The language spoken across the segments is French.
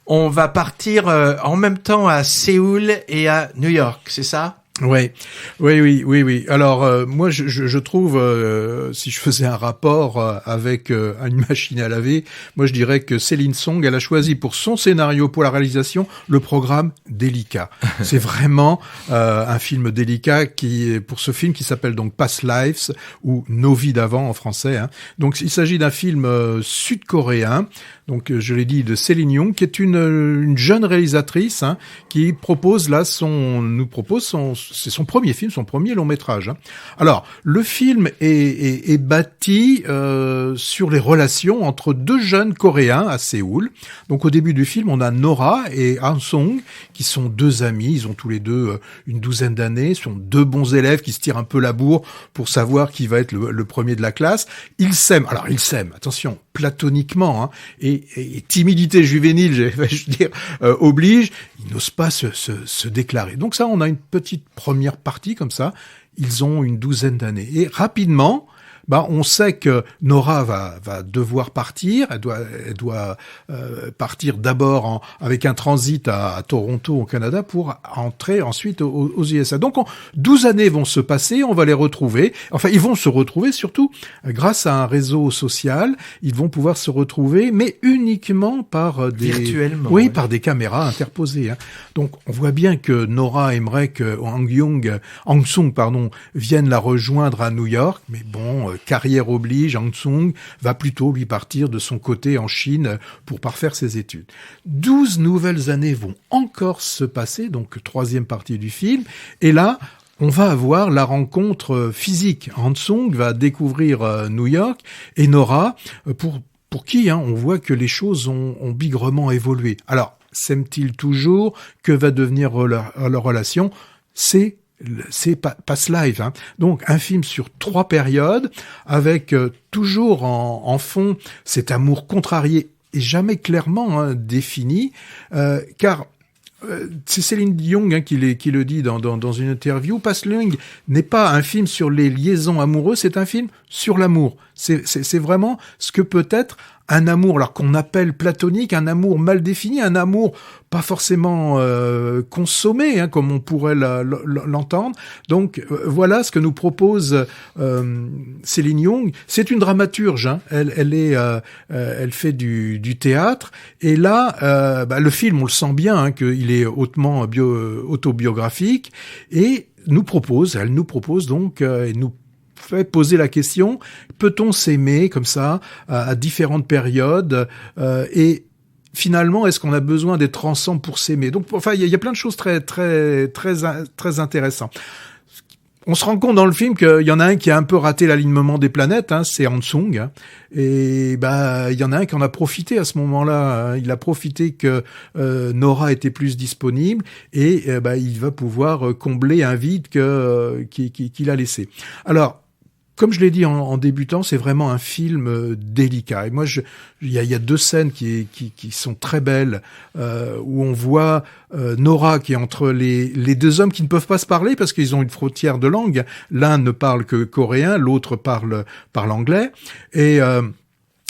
on va partir en même temps à Séoul et à New York, c'est ça? Oui. Alors moi, je trouve, si je faisais un rapport avec une machine à laver, moi je dirais que Céline Song, elle a choisi pour son scénario, pour la réalisation, le programme délicat. C'est vraiment un film délicat pour ce film qui s'appelle donc Past Lives ou Nos vies d'avant en français. Hein. Donc il s'agit d'un film sud-coréen. Donc je l'ai dit, de Céline Young, qui est une jeune réalisatrice, hein, qui propose là c'est son premier film, son premier long métrage. Hein. Alors le film est bâti sur les relations entre deux jeunes Coréens à Séoul. Donc au début du film, on a Nora et Han Song qui sont deux amis. Ils ont tous les deux une douzaine d'années, sont deux bons élèves qui se tirent un peu la bourre pour savoir qui va être le premier de la classe. Ils s'aiment. Alors ils s'aiment. Attention, platoniquement, hein, et timidité juvénile, je vais dire, oblige, ils n'osent pas se déclarer. Donc ça, on a une petite première partie comme ça, ils ont une douzaine d'années. Et rapidement, on sait que Nora va devoir partir. Elle doit partir d'abord avec un transit à Toronto au Canada pour entrer ensuite aux USA. Donc 12 années vont se passer, on va les retrouver. Enfin, ils vont se retrouver surtout grâce à un réseau social. Ils vont pouvoir se retrouver, mais uniquement par virtuellement. Oui, par des caméras interposées. Hein. Donc on voit bien que Nora aimerait que Han Sung vienne la rejoindre à New York, mais bon. Carrière oblige, Han Sung va plutôt lui partir de son côté en Chine pour parfaire ses études. 12 nouvelles années vont encore se passer, donc troisième partie du film, et là, on va avoir la rencontre physique. Han Sung va découvrir New York et Nora, pour qui on voit que les choses ont bigrement évolué. Alors, s'aiment-ils toujours? Que va devenir leur relation? C'est Past Lives, hein. Donc un film sur 3 périodes, avec toujours en fond cet amour contrarié et jamais clairement défini, car c'est Céline Young qui le dit dans une interview. Past Lives n'est pas un film sur les liaisons amoureuses, c'est un film sur l'amour. C'est vraiment ce que peut être un amour, alors qu'on appelle platonique, un amour mal défini, un amour pas forcément consommé, comme on pourrait l'entendre. Donc voilà ce que nous propose Céline Young. C'est une dramaturge, hein. Elle fait du théâtre, et là, le film, on le sent bien, qu'il est hautement autobiographique, et elle nous propose donc, et nous fait poser la question, peut-on s'aimer comme ça à différentes périodes, et finalement, est-ce qu'on a besoin d'être ensemble pour s'aimer? Donc, enfin, il y a plein de choses très, très, très, très intéressantes. On se rend compte dans le film qu'il y en a un qui a un peu raté l'alignement des planètes, c'est Han Sung, hein, et il y en a un qui en a profité à ce moment-là. Hein. Il a profité que Nora était plus disponible, et il va pouvoir combler un vide qu'il a laissé. Alors, comme je l'ai dit en débutant, c'est vraiment un film délicat. Et moi, il y a 2 scènes qui sont très belles, où on voit Nora qui est entre les 2 hommes qui ne peuvent pas se parler parce qu'ils ont une frontière de langue. L'un ne parle que coréen, l'autre parle anglais. Et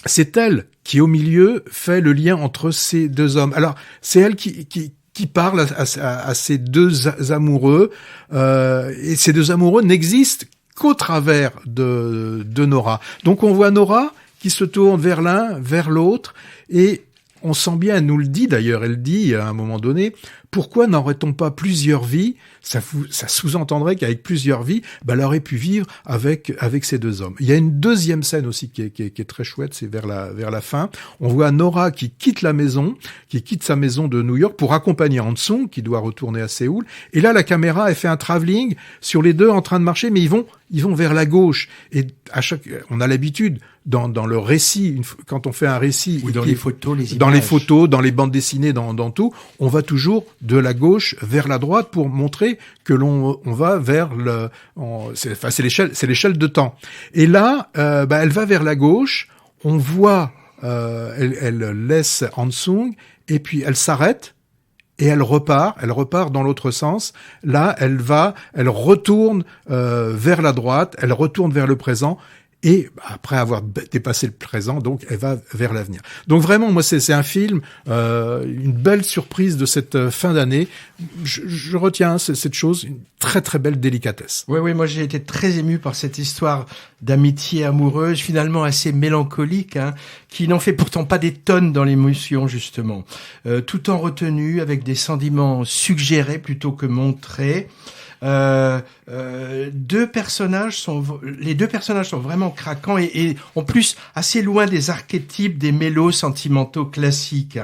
c'est elle qui, au milieu, fait le lien entre ces 2 hommes. Alors, c'est elle qui parle à ces 2 amoureux, et ces 2 amoureux n'existent qu'au travers de Nora. Donc on voit Nora qui se tourne vers l'un, vers l'autre, et on sent bien, elle nous le dit d'ailleurs, elle dit à un moment donné, pourquoi n'aurait-on pas plusieurs vies? Ça sous-entendrait qu'avec plusieurs vies, elle aurait pu vivre avec ces 2 hommes. Il y a une deuxième scène aussi qui est très chouette, c'est vers la fin. On voit Nora qui quitte sa maison de New York pour accompagner Han Sung qui doit retourner à Séoul. Et là, la caméra, elle fait un travelling sur les 2 en train de marcher, mais ils vont vers la gauche. Et on a l'habitude dans le récit, quand on fait un récit, ou dans les photos, les images, dans les photos, dans les bandes dessinées, dans tout, on va toujours de la gauche vers la droite pour montrer que on va vers c'est l'échelle de temps. Et là, elle va vers la gauche. On voit, elle laisse Han Sung, et puis elle s'arrête. Et elle repart dans l'autre sens. Là, elle retourne vers la droite, elle retourne vers le présent. et après avoir dépassé le présent, donc elle va vers l'avenir. Donc vraiment, moi c'est un film, une belle surprise de cette fin d'année. Je retiens cette chose, une très très belle délicatesse. Oui, moi j'ai été très ému par cette histoire d'amitié amoureuse, finalement assez mélancolique, qui n'en fait pourtant pas des tonnes dans l'émotion justement, tout en retenue avec des sentiments suggérés plutôt que montrés. Les deux personnages sont vraiment craquants et en plus assez loin des archétypes des mélos sentimentaux classiques.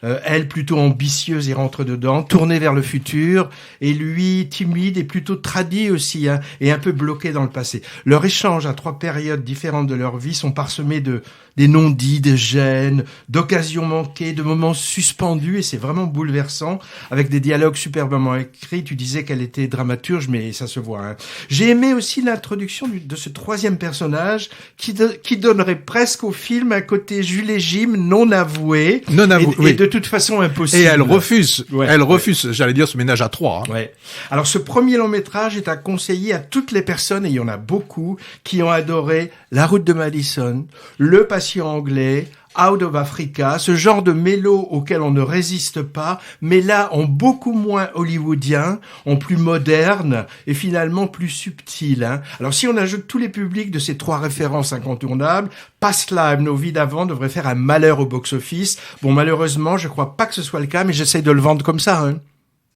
Elle plutôt ambitieuse et rentre dedans, tournée vers le futur, et lui timide et plutôt tradit aussi, et un peu bloqué dans le passé. Leurs échanges à 3 périodes différentes de leur vie sont parsemés des non-dits, de gênes, d'occasions manquées, de moments suspendus, et c'est vraiment bouleversant, avec des dialogues superbement écrits. Tu disais qu'elle était dramaturge, mais ça se voit. J'ai aimé aussi l'introduction de ce 3e personnage, qui donnerait presque au film un côté Jules et Jim non avoué, oui. Et de toute façon impossible. Et elle refuse, ouais. J'allais dire ce ménage à 3. Ouais. Alors ce premier long métrage est à conseiller à toutes les personnes, et il y en a beaucoup, qui ont adoré La Route de Madison, Le Patient anglais, Out of Africa, ce genre de mélo auquel on ne résiste pas, mais là en beaucoup moins hollywoodien, en plus moderne et finalement plus subtil. Alors si on ajoute tous les publics de ces 3 références incontournables, Past Lives, Nos vies d'avant devrait faire un malheur au box-office. Bon, malheureusement, je crois pas que ce soit le cas, mais j'essaye de le vendre comme ça.